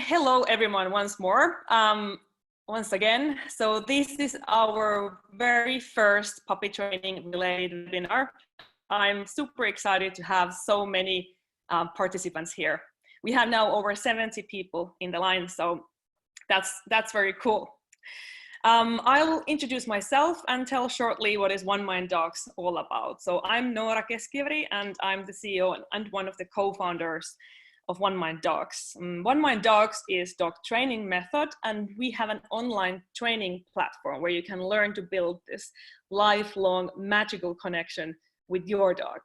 Hello everyone once more. Once again, so this is our very first puppy training related webinar. I'm super excited to have so many participants here. We have now over 70 people in the line, so that's very cool. I'll introduce myself and tell shortly what is OneMind Dogs all about. So I'm Noora Keskievari and I'm the CEO and one of the co-founders of OneMind Dogs. OneMind Dogs is dog training method, and we have an online training platform where you can learn to build this lifelong magical connection with your dog.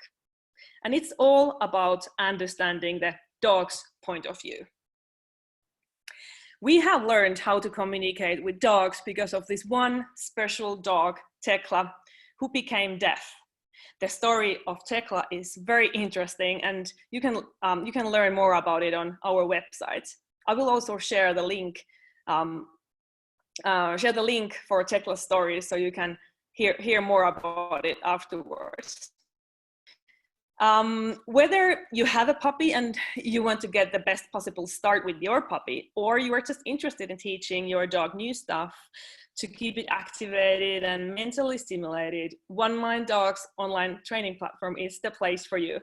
And it's all about understanding the dog's point of view. We have learned how to communicate with dogs because of this one special dog, Tekla, who became deaf. The story of Tekla is very interesting, and you can learn more about it on our website. I will also share the link for Tekla's story, so you can hear more about it afterwards. Whether you have a puppy and you want to get the best possible start with your puppy, or you are just interested in teaching your dog new stuff to keep it activated and mentally stimulated, OneMind Dogs online training platform is the place for you.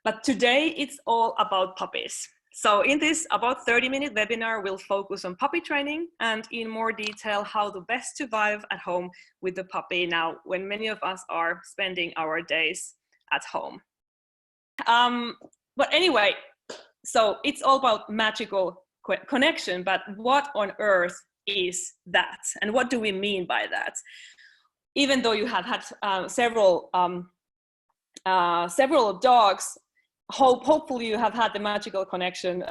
But today it's all about puppies. So in this about 30-minute webinar, we'll focus on puppy training and in more detail how to best survive at home with the puppy now when many of us are spending our days at home. But anyway, so it's all about magical connection, but what on earth is that? And what do we mean by that? Even though you have had several dogs, hopefully you have had the magical connection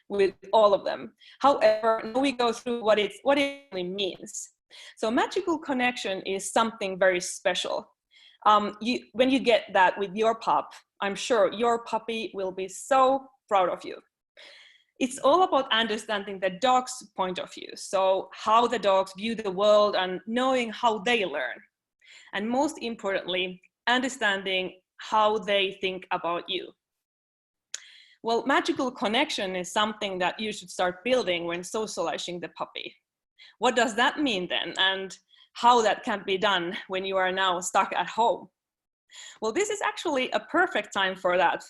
with all of them. However, now we go through what it really means. So magical connection is something very special. When you get that with your pup, I'm sure your puppy will be so proud of you. It's all about understanding the dog's point of view. So how the dogs view the world and knowing how they learn. And most importantly, understanding how they think about you. Well, magical connection is something that you should start building when socializing the puppy. What does that mean then? And how that can be done when you are now stuck at home? Well, this is actually a perfect time for that.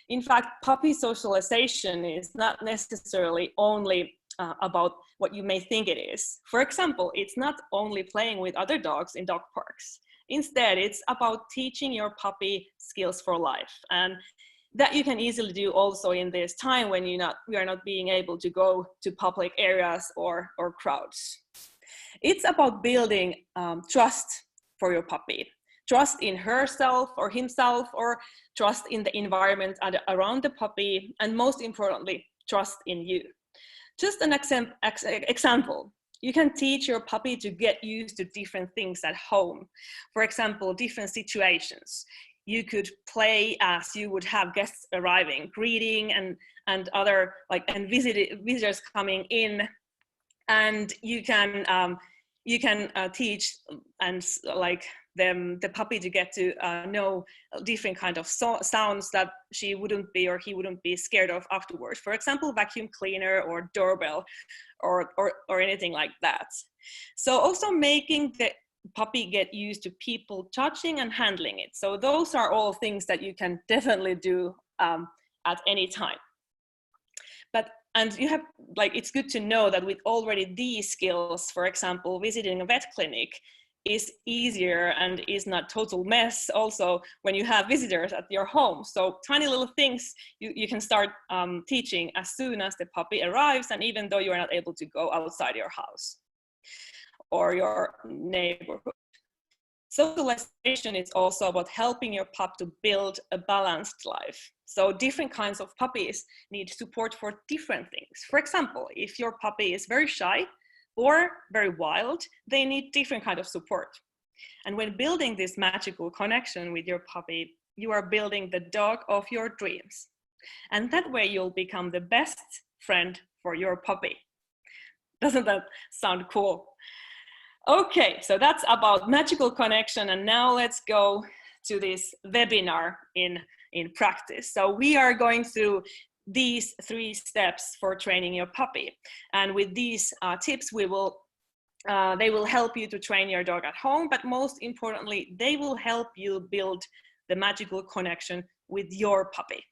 In fact, puppy socialization is not necessarily only about what you may think it is. For example, it's not only playing with other dogs in dog parks. Instead, it's about teaching your puppy skills for life. And that you can easily do also in this time when we are not being able to go to public areas or crowds. It's about building trust for your puppy. Trust in herself or himself, or trust in the environment around the puppy, and most importantly, trust in you. Just an example, you can teach your puppy to get used to different things at home. For example, different situations. You could play as you would have guests arriving, greeting and other visitors coming in, and you can teach and the puppy to get to know different kind of sounds that she wouldn't be or he wouldn't be scared of afterwards. For example, vacuum cleaner or doorbell or anything like that. So also making the puppy get used to people touching and handling it. So those are all things that you can definitely do at any time. And you have, it's good to know that with already these skills, for example, visiting a vet clinic is easier and is not total mess also when you have visitors at your home. So tiny little things you can start teaching as soon as the puppy arrives, and even though you are not able to go outside your house or your neighborhood. Socialization is also about helping your pup to build a balanced life. So different kinds of puppies need support for different things. For example, if your puppy is very shy or very wild, they need different kind of support. And when building this magical connection with your puppy, you are building the dog of your dreams. And that way you'll become the best friend for your puppy. Doesn't that sound cool? Okay, so that's about magical connection, and now let's go to this webinar in practice. So we are going through these 3 steps for training your puppy. And with these tips, they will help you to train your dog at home, but most importantly, they will help you build the magical connection with your puppy.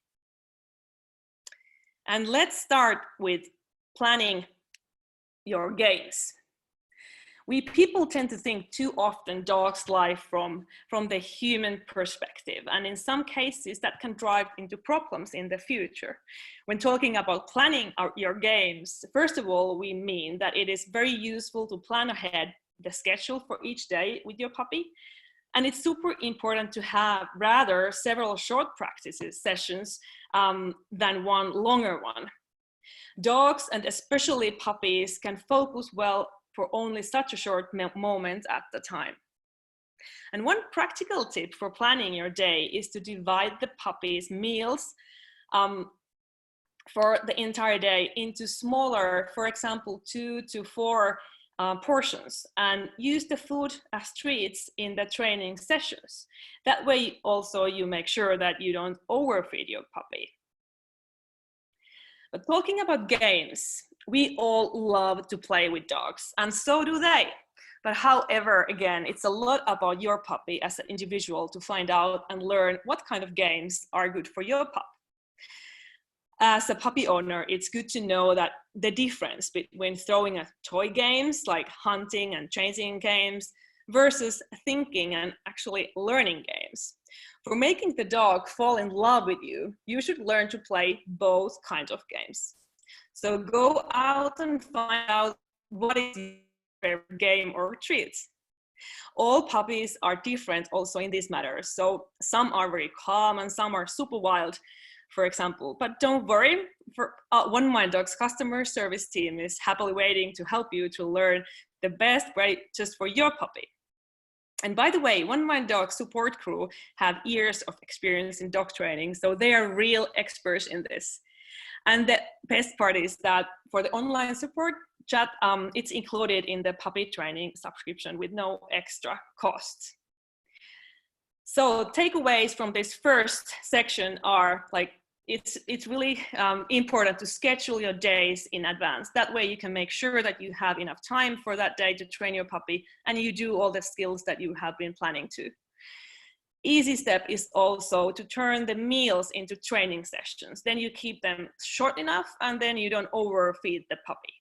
And let's start with planning your games. We people tend to think too often dogs' life from the human perspective, and in some cases that can drive into problems in the future. When talking about planning your games, first of all, we mean that it is very useful to plan ahead the schedule for each day with your puppy. And it's super important to have rather several short practices sessions than one longer one. Dogs, and especially puppies, can focus well for only such a short moment at the time. And one practical tip for planning your day is to divide the puppy's meals for the entire day into smaller, for example, 2 to 4 portions, and use the food as treats in the training sessions. That way also you make sure that you don't overfeed your puppy. But talking about games, we all love to play with dogs, and so do they. But however, again, it's a lot about your puppy as an individual to find out and learn what kind of games are good for your pup. As a puppy owner, it's good to know that the difference between throwing at toy games like hunting and chasing games versus thinking and actually learning games. For making the dog fall in love with you, you should learn to play both kinds of games. So go out and find out what is your favorite game or treat. All puppies are different also in these matters. So some are very calm and some are super wild, for example. But don't worry, for OneMind Dogs customer service team is happily waiting to help you to learn the best way just for your puppy. And by the way, OneMind Dogs support crew have years of experience in dog training, so they are real experts in this. And the best part is that for the online support chat, it's included in the puppy training subscription with no extra cost. So takeaways from this first section are like, it's really important to schedule your days in advance. That way you can make sure that you have enough time for that day to train your puppy and you do all the skills that you have been planning to. Easy step is also to turn the meals into training sessions. Then you keep them short enough and then you don't overfeed the puppy.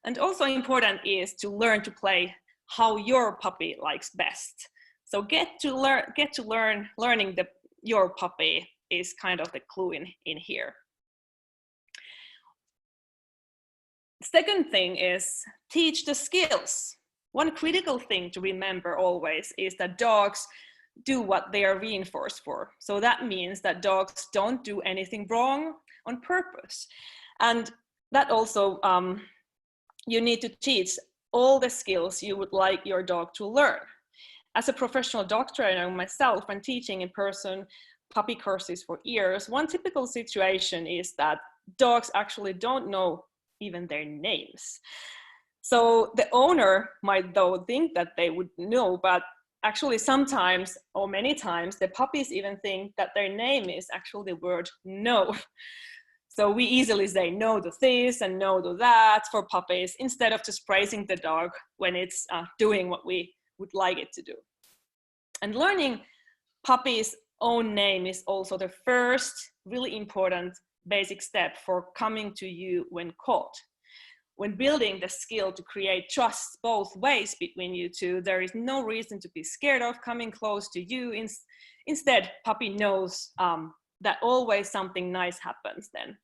And also important is to learn to play how your puppy likes best. So learning your puppy is kind of the clue in here. Second thing is teach the skills. One critical thing to remember always is that dogs do what they are reinforced for. So that means that dogs don't do anything wrong on purpose. And that also, you need to teach all the skills you would like your dog to learn. As a professional dog trainer myself, when teaching in person puppy courses for years, one typical situation is that dogs actually don't know even their names. So the owner might though think that they would know, but actually sometimes or many times the puppies even think that their name is actually the word no. So we easily say no to this and no to that for puppies instead of just praising the dog when it's doing what we would like it to do. And learning puppies' own name is also the first really important basic step for coming to you when called. When building the skill to create trust both ways between you two, there is no reason to be scared of coming close to you. Instead, puppy knows that always something nice happens then.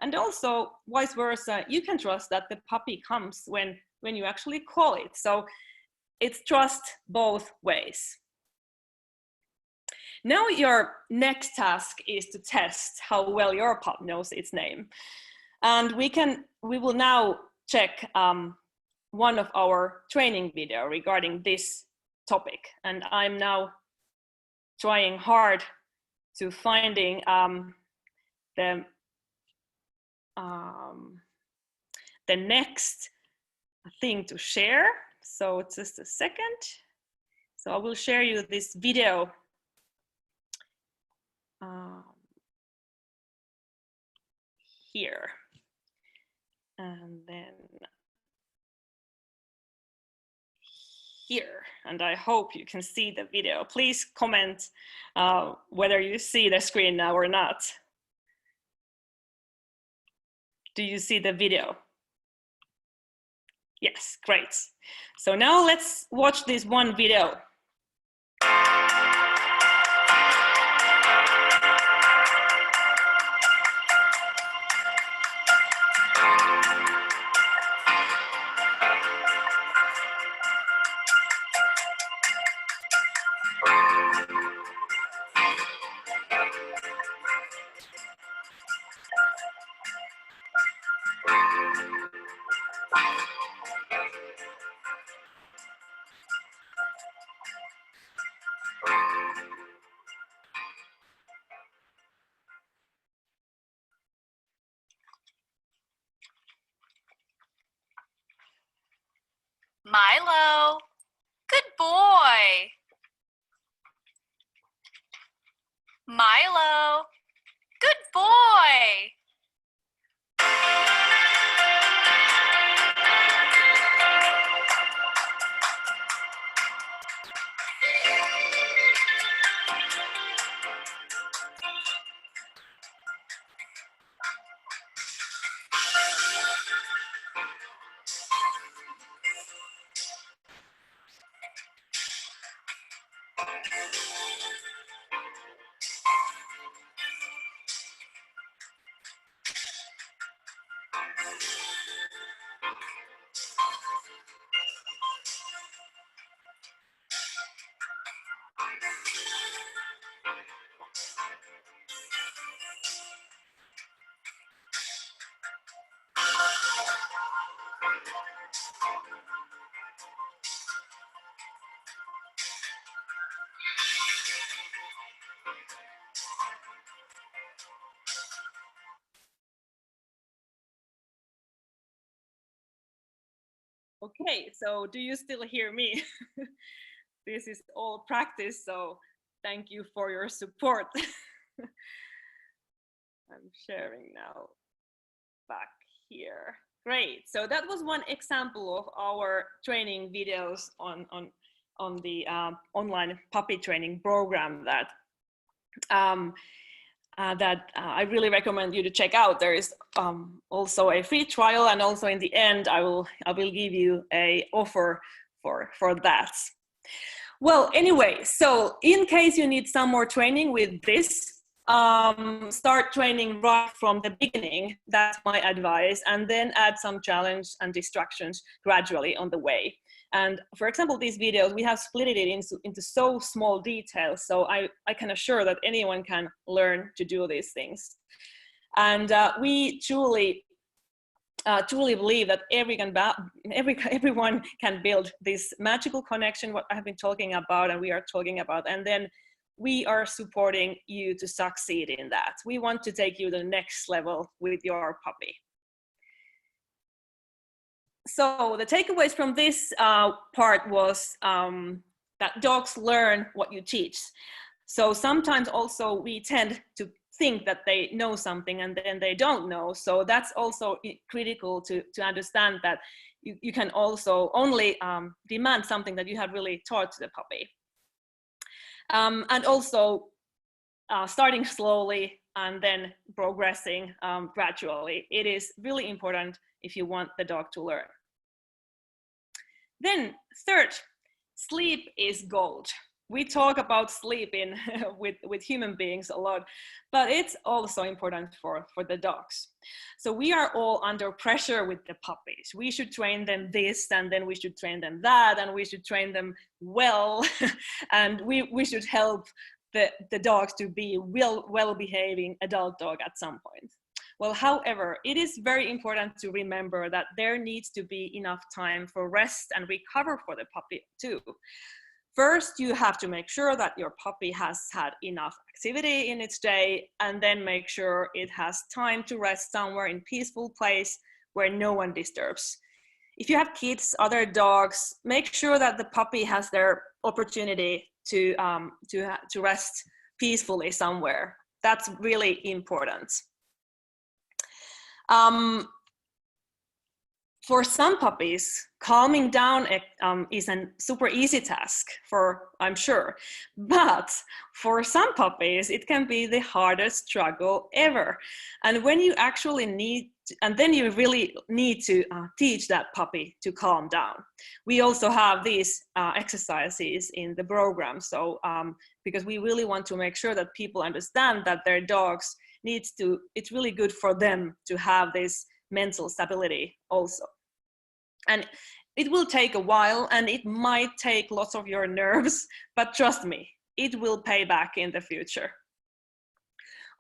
And also, vice versa, you can trust that the puppy comes when you actually call it. So it's trust both ways. Now your next task is to test how well your pup knows its name. And we will now check one of our training video regarding this topic. And I'm now trying hard to finding the next thing to share. So it's just a second. So I will share you this video. here. And then here, and I hope you can see the video. Please comment whether you see the screen now or not. Do you see the video? Yes, great. So now let's watch this one video. Milo, good boy. Milo, good boy. Okay, so do you still hear me? This is all practice, so thank you for your support. I'm sharing now back here. Great, so that was one example of our training videos on the online puppy training program that I really recommend you to check out. There is also a free trial, and also in the end I will give you a offer for that. Well, anyway, so in case you need some more training with this, start training right from the beginning. That's my advice, and then add some challenge and distractions gradually on the way. And for example, these videos, we have split it into so small details, so I can assure that anyone can learn to do these things. And we truly believe that everyone can build this magical connection, what I have been talking about and we are talking about, and then we are supporting you to succeed in that. We want to take you to the next level with your puppy. So the takeaways from this part was that dogs learn what you teach. So sometimes also we tend to think that they know something and then they don't know. So that's also critical to understand that you can also only demand something that you have really taught to the puppy. And also starting slowly and then progressing gradually. It is really important if you want the dog to learn. Then third, sleep is gold. We talk about sleeping with human beings a lot, but it's also important for the dogs. So we are all under pressure with the puppies. We should train them this, and then we should train them that, and we should train them well, and we should help the dogs to be well-behaving adult dog at some point. Well, however, it is very important to remember that there needs to be enough time for rest and recover for the puppy too. First, you have to make sure that your puppy has had enough activity in its day, and then make sure it has time to rest somewhere in peaceful place where no one disturbs. If you have kids, other dogs, make sure that the puppy has their opportunity to rest peacefully somewhere. That's really important. For some puppies, calming down is a super easy task, I'm sure. But for some puppies, it can be the hardest struggle ever. And when you actually then you really need to teach that puppy to calm down. We also have these exercises in the program. So because we really want to make sure that people understand that their dogs it's really good for them to have this mental stability also. And it will take a while and it might take lots of your nerves, but trust me, it will pay back in the future.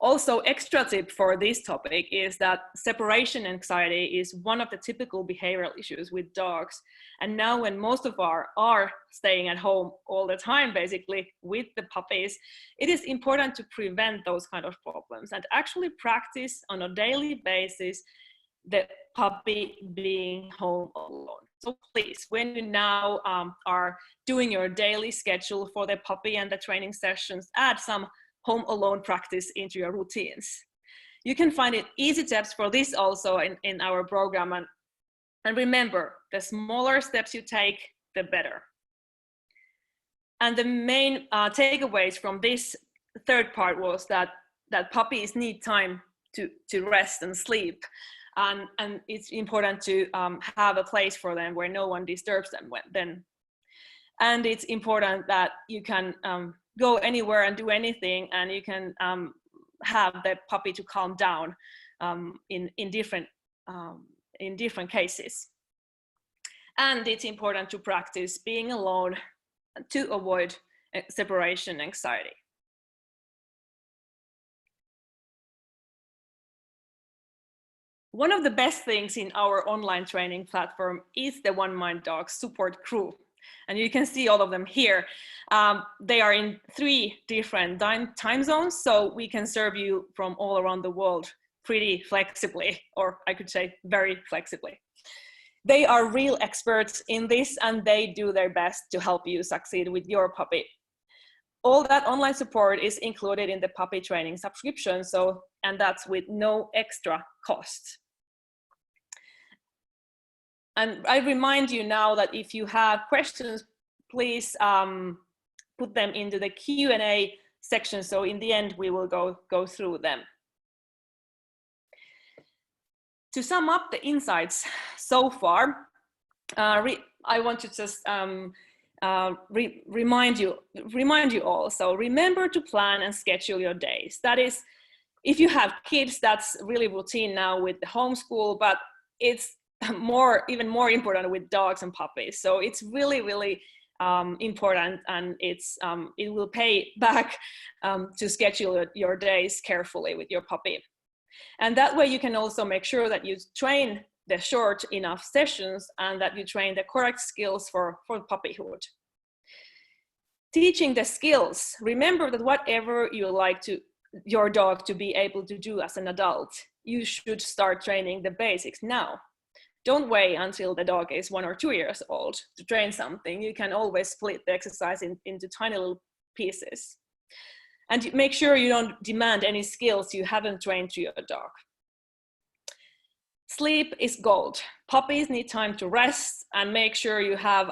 Also, extra tip for this topic is that separation anxiety is one of the typical behavioral issues with dogs. And now when most of are staying at home all the time, basically with the puppies, it is important to prevent those kind of problems and actually practice on a daily basis the puppy being home alone. So please, when you now are doing your daily schedule for the puppy and the training sessions, add some home alone practice into your routines. You can find it easy tips for this also in our program. And remember, the smaller steps you take, the better. And the main takeaways from this third part was that puppies need time to rest and sleep. And it's important to have a place for them where no one disturbs them then. And it's important that you can go anywhere and do anything, and you can have the puppy to calm down in different cases. And it's important to practice being alone to avoid separation anxiety. One of the best things in our online training platform is the OneMind Dogs support crew. And you can see all of them here. They are in 3 different time zones, so we can serve you from all around the world pretty flexibly, or I could say very flexibly. They are real experts in this, and they do their best to help you succeed with your puppy. All that online support is included in the puppy training subscription, and that's with no extra cost. And I remind you now that if you have questions, please put them into the Q&A section. So in the end, we will go through them. To sum up the insights so far, I want to just remind you all. So remember to plan and schedule your days. That is, if you have kids, that's really routine now with the homeschool, but it's even more important with dogs and puppies. So it's really, really important, and it will pay back to schedule your days carefully with your puppy. And that way you can also make sure that you train the short enough sessions and that you train the correct skills for puppyhood. Teaching the skills, remember that whatever you like your dog to be able to do as an adult, you should start training the basics now. Don't wait until the dog is 1 or 2 years old to train something. You can always split the exercise into tiny little pieces. And make sure you don't demand any skills you haven't trained to your dog. Sleep is gold. Puppies need time to rest, and make sure you have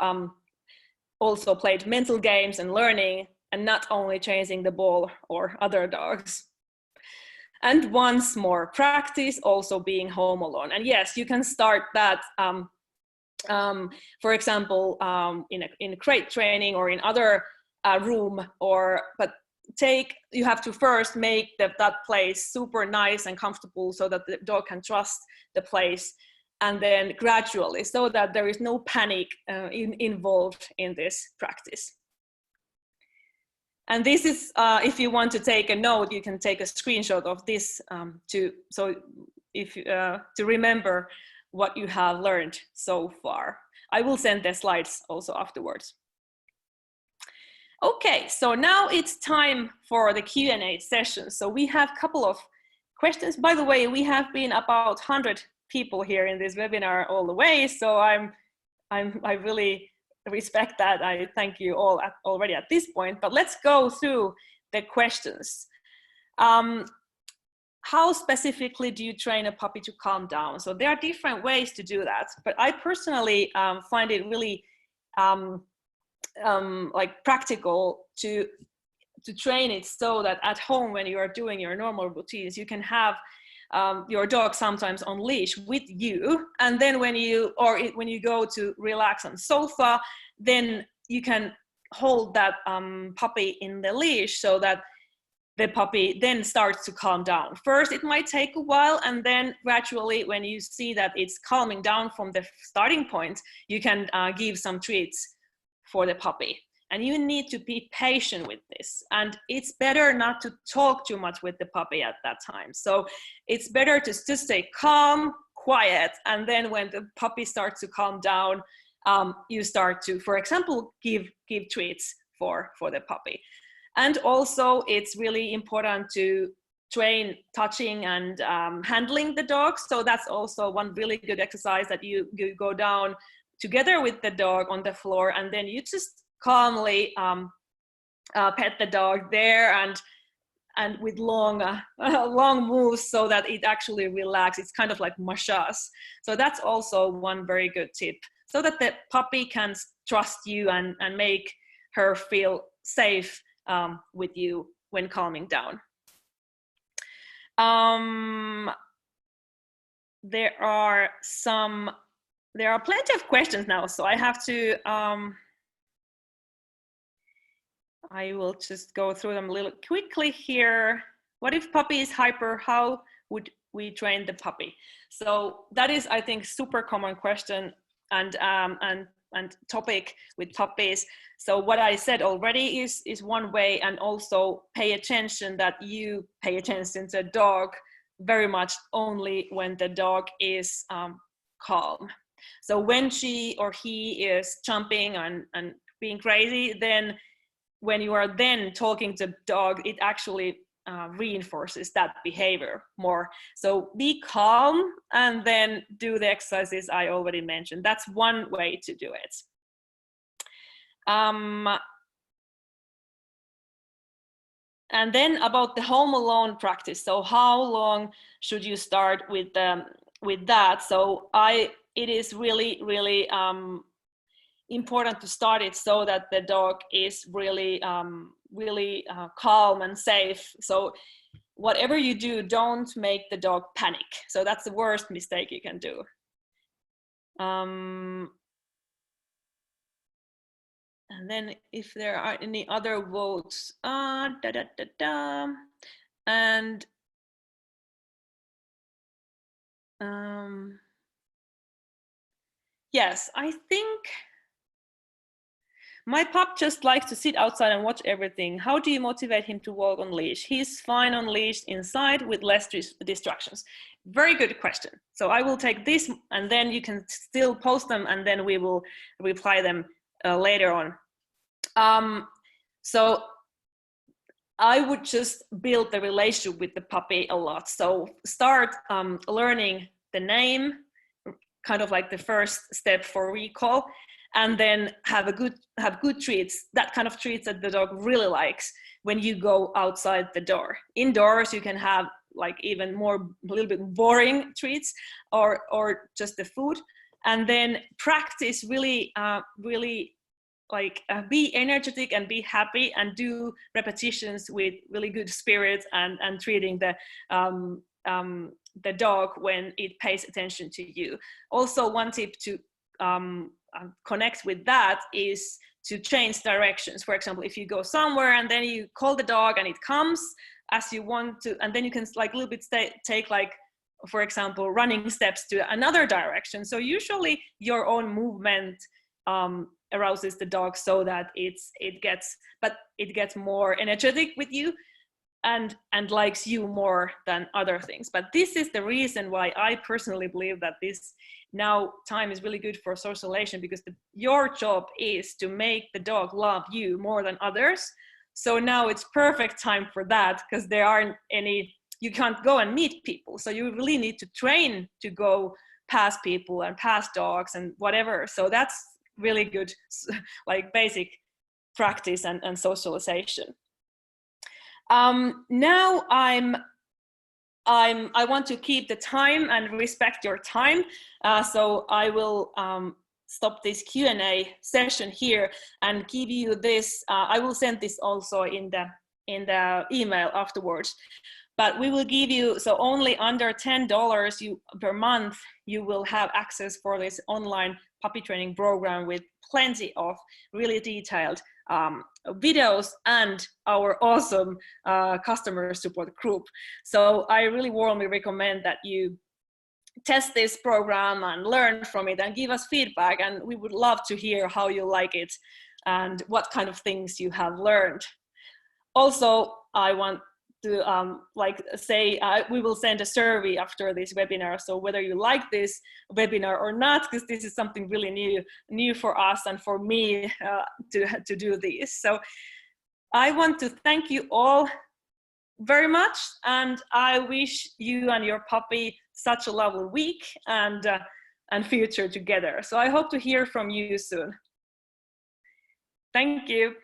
also played mental games and learning, and not only chasing the ball or other dogs. And once more, practice also being home alone. And yes, you can start that, for example, in a crate training or in other room, but you have to first make that place super nice and comfortable so that the dog can trust the place, and then gradually, so that there is no panic involved in this practice. And this is, if you want to take a note, you can take a screenshot of this to remember what you have learned so far. I will send the slides also afterwards. Okay, so now it's time for the Q&A session. So we have a couple of questions. By the way, we have been about 100 people here in this webinar all the way, so I really respect that. I thank you all already at this point, but let's go through the questions. how specifically do you train a puppy to calm down? So there are different ways to do that, but I personally find it really like practical to train it so that at home, when you are doing your normal routines, you can have your dog sometimes on leash with you, and then when you go to relax on sofa, then you can hold that puppy in the leash so that the puppy then starts to calm down. First, it might take a while, and then gradually, when you see that it's calming down from the starting point, you can give some treats for the puppy. And you need to be patient with this. And it's better not to talk too much with the puppy at that time. So it's better to just stay calm, quiet, and then when the puppy starts to calm down, you start to, for example, give treats for the puppy. And also, it's really important to train touching and handling the dog. So that's also one really good exercise, that you go down together with the dog on the floor, and then you just calmly pet the dog there, and with long moves, so that it actually relaxes. It's kind of like massage. So that's also one very good tip, so that the puppy can trust you and make her feel safe with you when calming down. There are plenty of questions now, so I have to I will just go through them a little quickly here. What if puppy is hyper? How would we train the puppy? So that is, I think, super common question and topic with puppies. So what I said already is one way, and also pay attention that you pay attention to the dog very much only when the dog is calm. So when she or he is jumping and being crazy, then when you are then talking to the dog, it actually reinforces that behavior more. So be calm and then do the exercises I already mentioned. That's one way to do it. And then about the home alone practice. So how long should you start with that? So it is really, really important to start it so that the dog is really calm and safe. So whatever you do, don't make the dog panic. So that's the worst mistake you can do. And then if there are any other votes, and yes, I think my pup just likes to sit outside and watch everything. How do you motivate him to walk on leash? He's fine on leash inside with less distractions. Very good question. So I will take this, and then you can still post them, and then we will reply them later on. So I would just build the relationship with the puppy a lot. So start learning the name, kind of like the first step for recall, and then have good treats, that kind of treats that the dog really likes when you go outside the door. Indoors, you can have like even more, a little bit boring treats, or just the food, and then practice really, be energetic and be happy, and do repetitions with really good spirit, and treating the dog when it pays attention to you. Also, one tip to connect with that is to change directions. For example, if you go somewhere and then you call the dog and it comes as you want to, and then you can like a little bit take like, for example, running steps to another direction. So usually your own movement arouses the dog so that it gets more energetic with you and likes you more than other things. But this is the reason why I personally believe that this now time is really good for socialization, because your job is to make the dog love you more than others. So now it's perfect time for that, because there aren't any, you can't go and meet people. So you really need to train to go past people and past dogs and whatever. So that's really good, like basic practice and socialization. Now I want to keep the time and respect your time. So I will stop this Q&A session here and give you this. I will send this also in the email afterwards. But we will give you, so only under $10 per month, you will have access for this online puppy training program with plenty of really detailed videos and our awesome customer support group. So I really warmly recommend that you test this program and learn from it and give us feedback, and we would love to hear how you like it and what kind of things you have learned. Also, I want to we will send a survey after this webinar, so whether you like this webinar or not, because this is something really new for us and for me to do this. So I want to thank you all very much, and I wish you and your puppy such a lovely week and future together. So I hope to hear from you soon. Thank you.